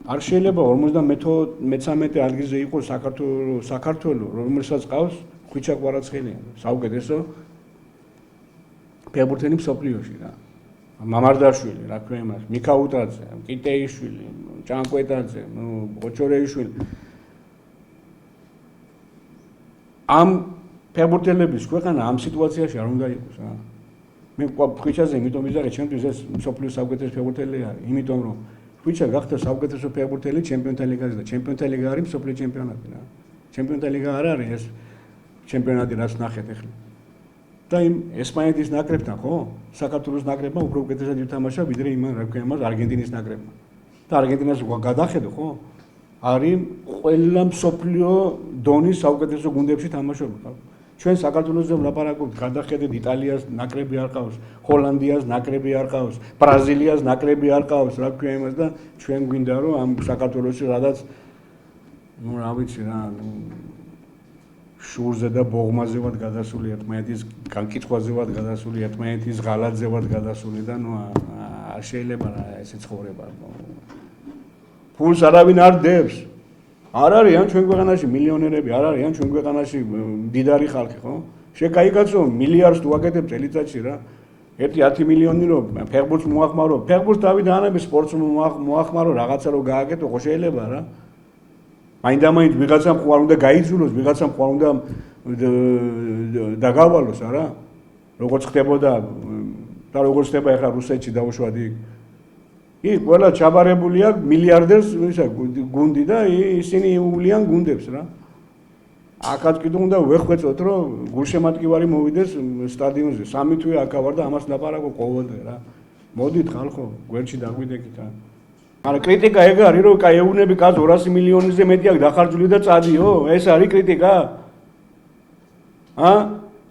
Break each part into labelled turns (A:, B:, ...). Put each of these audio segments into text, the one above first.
A: არ შეიძლება 53 ადგილზე იყოს საქართველოს, რომელსაც ყავს ხვიჩა კვარაცხელიანი, საუკეთესო ფეხბურთელი მსოფლიოში რა. მამარდაშვილი, რა ქვია იმას, მიქაუტაძე, კიტეიშვილი, ჭანკვეტაძე, ბოჩორეიშვილი. ამ ფეხბურთელების ქვეყანა ამ სიტუაციაში არ უნდა იყოს რა. მე ხვიჩაზე იმიტომ ვიზარე, ჩემთვის ეს მსოფლიოს საუკეთესო ფეხბურთელი არის, იმიტომ რომ ხვიჩა გახდა საუკეთესო ფეხბურთელი ჩემპიონთა ლიგაზე და ჩემპიონთა ლიგა არის მსოფლიო ჩემპიონატი რა. ჩემპიონთა ლიგა არ არის ეს ჩემპიონატი, რაც ნახეთ ახლა. და იმ ესპანეთის ნაკრებთან ხო? საქართველოს ნაკრებმა უფრო უკეთესად ითამაშა ვიდრე იმ რა ქვია იმას არგენტინის ნაკრებმა. და არგენტინას გადახედო ხო? არის ყველა მსოფლიო დონის საუკეთესო გუნდებში თამაშობენ ხო? ჩვენ საქართველოსზე ვლაპარაკობთ, გადახედეთ იტალიას ნაკრები არ ყავს, ჰოლანდიას ნაკრები არ ყავს, ბრაზილიას ნაკრები არ ყავს, რა ქვია იმას და ჩვენ გვინდა რომ ამ საქართველოში რადგან რა ვიცი რა შურზე და ბოღმაზე ვარ გადასული ერთმანეთის განკითხვაზე ვარ გადასული ერთმანეთის ღალატზე ვარ გადასული და არ შეიძლება რა ესე ცხოვრება ფულს არავინ არ დებს არ არიან ჩვენ ქვეყანაში მილიონერები არ არიან ჩვენ ქვეყანაში მდიდარი ხალხი ხო შეკაიკაცო მილიარდს თუ აკეთებ წელიწადში რა 1-10 მილიონი რომ ფეხბურთს მოახმარო ფეხბურთს თავი დაანები სპორტს მოახმარო რაღაცა რომ გააკეთო ხო შეიძლება რა მაინდა-მაინც ვიღაცამ ხوار უნდა გაიძულოს, ვიღაცამ ხوار უნდა დაგავალოს, არა? როგორც ხდებოდა და როგორც ხდება ახლა რუსეთში დაუშვათ იქ. იქ ყველა ჩაბარებული აქვს მილიარდერს, ისა გუნდი და ისინი იულიან გუნდებს რა. აქაც კიდე უნდა ვეხვეწოთ, რომ გულშემატკივარი მოვიდეს სტადიონზე. 3 თვე აქ ვარ და ამას ლაპარაკობ ყოველდღე რა. მოდით ხალხო, გვერდში დაგვიდეკით რა. არა კრიტიკა ეგ არის რომ კაი ეუნები კაც 200 მილიონზე მეტი აქვს დახარჯული და წადიო ეს არის კრიტიკა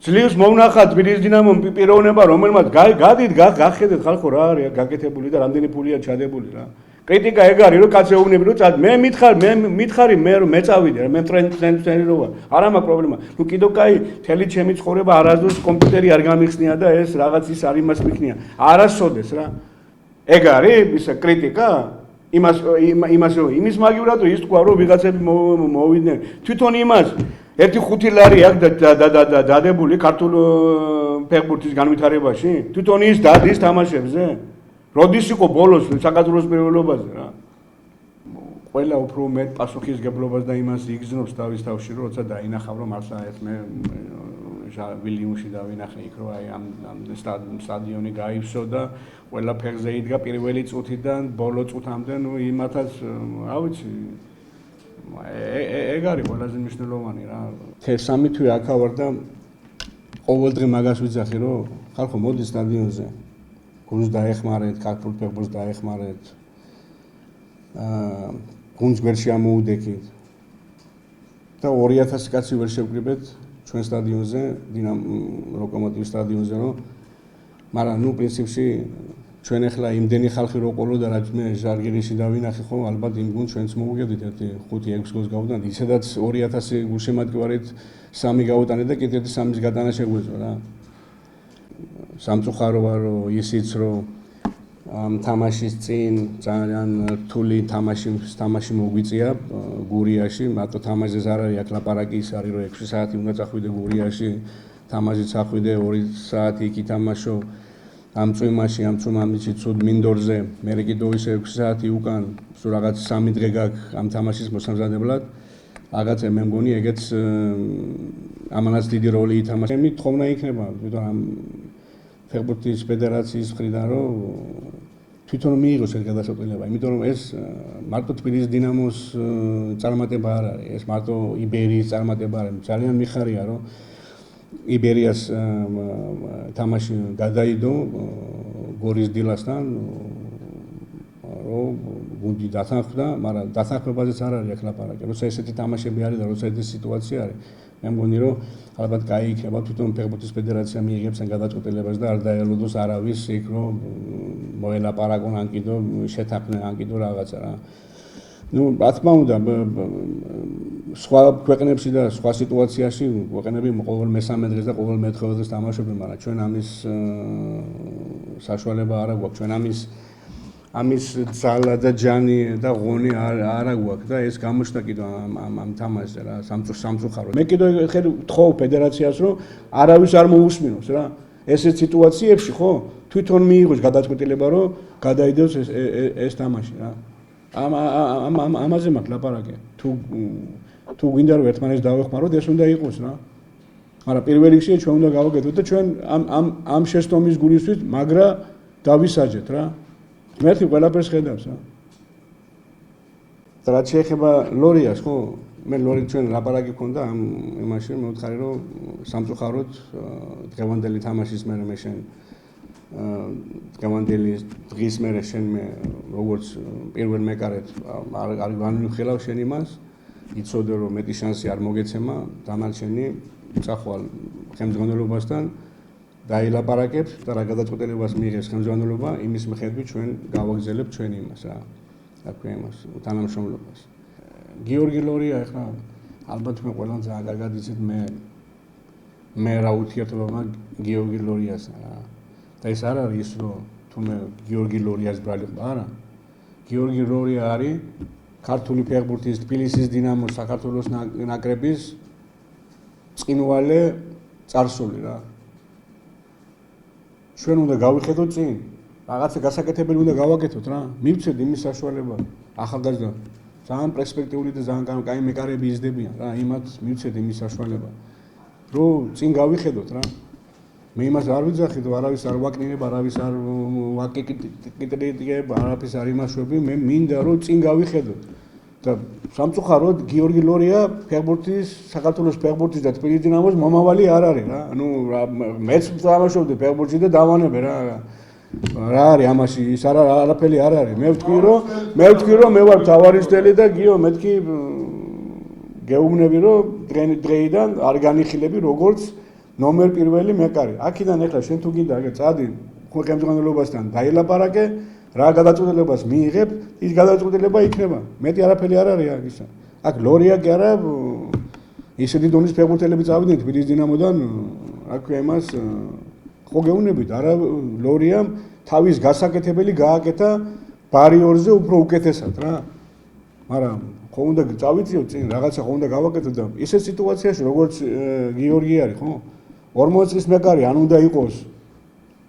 A: ძლივს მოვნახათ თბილისის დინამომ პიროვნება რომელმაც გადით გახედეთ ხალხო რა არის გაკეთებული და რამდენი ფულია ჩადებული რა კრიტიკა ეგ არის რომ კაც ეუნები რომ წად მე მითხარი მე რომ მეწავიდე რა მე ტრენერი რო ვარ არა მაქვს პრობლემა ნუ კიდო კაი თელი ჩემი ცხოვრება არასდროს კომპიუტერი არ გამიხსნია და ეს რაღაც ის არ იმას მიქნია არასოდეს რა ეგ არის ისა კრიტიკა იმის მაგივრად რომ ის თქვა რომ ვიღაცები მოვიდნენ თვითონ იმას 1.5 ლარი აქვს დადებული ქართულ ფეხბურთის განვითარებაში თვითონ ის დადის თამაშებზე როდის იყო ბოლოს საქართველოს პირველობაზე რა ყველა უფრო მეტ პასუხისგებლობას და იმას იგრძნობს თავის თავში რომ როცა დაინახავ რომ ახლა ეს მე ვილიუმში დავინახე იქ რომ აი ამ სტადიონი გაივსო და ყველა ფეხზე იდგა პირველი წუთიდან ბოლო წუთამდე ნუ იმათაც რა ვიცი ეგ არის ყველაზე მნიშვნელოვანი რა 3 თვე აქ ვარ და ყოველდღე მაგას ვიძახი რომ ხალხო მოდი სტადიონზე გუნდს დაეხმარეთ ქართულ ფეხბურთს დაეხმარეთ გუნდს გვერდში ამოუდექით და 2000 კაცი ვერ შევკრიბეთ ჩვენ სტადიონზე ლოკომოტივის სტადიონზე რომ მაგრამ ნუ პრინციპში ჩვენ ახლა იმდენი ხალხი რო ყოლო და რაც მე ჟარგირიში დავინახე ხო ალბათ იმ გუნდს ჩვენც მოვუგებდით 5-6 გოლს გავუტანთ ისედაც 2000 გულშემატკივარით 3 გავუტანეთ და კიდევ 3-ის გატანა შეგვეძლო რა სამწუხარო ვარ რომ ისიც რომ ამ თამაშის წინ ძალიან რთული თამაში მოგვიწია გურიაში მარტო თამაშზე არ არის აქ ლაპარაკი ის არის რომ 6 საათი უნდა წახვიდე გურიაში თამაშიც ახვიდე 2 საათი იქ ითამაშო ამ წვიმაში ამ წვიმამდე ცუდ მინდორზე მე კიდევ ისე 6 საათი უკან სულ რაღაც 3 დღე გაქვს ამ თამაშის მოსამზადებლად რაღაცა მე მგონი ეგეც ამანაც დიდი როლი ითამაშა მე თხოვნა იქნება თვითონ ამ ფეხბურთის ფედერაციის მხრიდან რომ თვითონ მიიღოს ეს გადაწყვეტილება იმიტომ რომ ეს მარტო თბილისის დინამოს წარმატება არ არის ეს მარტო იბერიის წარმატება არის ძალიან მიხარია რომ იბერიას თამაში გადაიდო გორის დილასთან რომ გუნდი დათანხმდა მაგრამ დათანხმებაზეც არ არის აქ ლაპარაკი როცა ესეთი თამაშები არის და როცა ესეთი სიტუაცია არის მე მგონი რომ ალბათ კაი იქნება თვითონ ფეხბურთის ფედერაცია მიიღებს ამ გადაწყვეტილებას და არ დაელოდოს არავის იქ რომ მოელაპარაკონ ან კიდევ შეთანხმდნენ ან კიდევ რაღაცა რა ნუ რა თქმა უნდა სხვა ქვეყნებში და სხვა სიტუაციაში ქვეყნები ყოველ მესამე დღეს და ყოველ მეოთხე დღეს თამაშობენ მაგრამ ჩვენ ამის საშუალება არ აქვს ჩვენ ამის ძალა და ჯანი და ღონი არ აგვაქვს და ეს გამოჩნდა კიდევ ამ თამაშზე რა სამწუხაროდ. მე კიდევ ხერ ვთხოვ ფედერაციას რომ არავის არ მოусმინოს რა. ესეთ სიტუაციებში ხო თვითონ მიიღოს გადაწყვეტილება რომ გადაიდოს ეს თამაში რა. ამაზე მაქვს ლაპარაკი. თუ გვინდა რომ ერთმანეთს დავეხმაროთ ეს უნდა იყოს რა. მაგრამ პირველ რიგში ჩვენ უნდა გავაკეთოთ და ჩვენ ამ შეცდომის გულისთვის მაგრა დავისაჯეთ რა. მერტი ყველაფერს ხედავს რა. და რაც შეეხება ლორიას ხო მე ლორი ჩვენ ლაპარაკი ქონდა ამ იმაში მე ვთხარი რომ სამწუხაროდ დღევანდელი თამაშის მერე მე შენ დღევანდელი დღის მერე შენ მე როგორც პირველ მეკარედ არ განვიხილავ შენ იმას იცოდე რომ მეტი შანსი არ მოგეცემა დანარჩენი წახვალ ხელმძღვანელობასთან დაილაპარაკებს და რა გადაწყვეტილებას მიიღებს ხელმძღვანელობა იმის მიხედვით ჩვენ გავაგზავნებთ ჩვენ იმას რა აქვე იმას თანამშრომლობას გიორგი ლორია ახლა ალბათ მე ყველამ ძალიან კარგად იცით მე რა ურთიერთობა მაქვს გიორგი ლორიასთან რა და ეს არ არის ის რომ თუ მე გიორგი ლორიას ბრალი ხარ არა გიორგი ლორია არის ქართული ფეხბურთის თბილისის დინამოს საქართველოს ნაკრების წინვალე წარსული რა ჩვენ უნდა გავიხედოთ წინ რაღაცა გასაკეთებელი უნდა გავაკეთოთ რა მივცეთ იმის საშუალება ახალგაზრდა ძალიან პერსპექტიული და ძალიან კაი მეკარები იზრდებიან რა იმათ მივცეთ იმის საშუალება რომ წინ გავიხედოთ რა მე იმას არ ვიძახით არავის არ ვაკნინებ არავის არ ვაკრიტიკებ არაფერს არ იმაშვები მე მინდა რომ წინ გავიხედოთ და სამწუხაროდ გიორგი ლორია ფეხბურთის საქართველოს ფეხბურთის და თბილისის დინამოს მომავალი არ არის რა ანუ მეც ვთამაშობდი ფეხბურთში და დავანებე რა არის ამაში ის არაფერი არ არის მე ვთქვი რომ მე ვარ თავარის და გიო მეთქი გეუბნები რომ დღეიდან არ განიხილები როგორც ნომერ პირველი მეკარი აქედან ეხლა შენ თუ გინდა წადი ხელმძღვანელობასთან დაილაპარაკე რა გადაწყვეტილებას მიიღებ ის გადაწყვეტილება იქნება მეტი არაფერი არ არის ისა აქ ლორია კი არა ისეთი დონის ფეხბურთელები წავიდნენ თბილისის დინამოდან აქვე იმას ხო გეუბნებით არა ლორიამ თავის გასაკეთებელი გააკეთა ბარიორზე უფრო უკეთესად რა მაგრამ ხო უნდა წავიწიოთ წინ რაღაცა ხო უნდა გავაკეთოთ და ისეთ სიტუაციაში როგორც გიორგი არის ხო 40 წლის მეკარი ან უნდა იყოს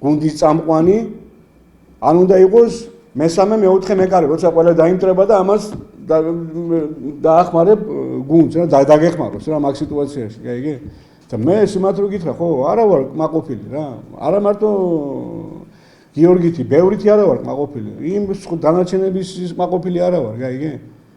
A: გუნდის წამყვანი ან უნდა იყოს მესამე მეოთხე მეკარი როცა ყველა დაიმტრება და ამას დაახმარებ გუნდს რა დაგეხმაროს რა მაგ სიტუაციაში გაიგე და მე სიმათ რო გითხრა ხო არა ვარ მაყოფილი რა არა მარტო გიორგითი ბევრითი არა ვარ მაყოფილი იმ დანარჩენების მაყოფილი არა ვარ გაიგე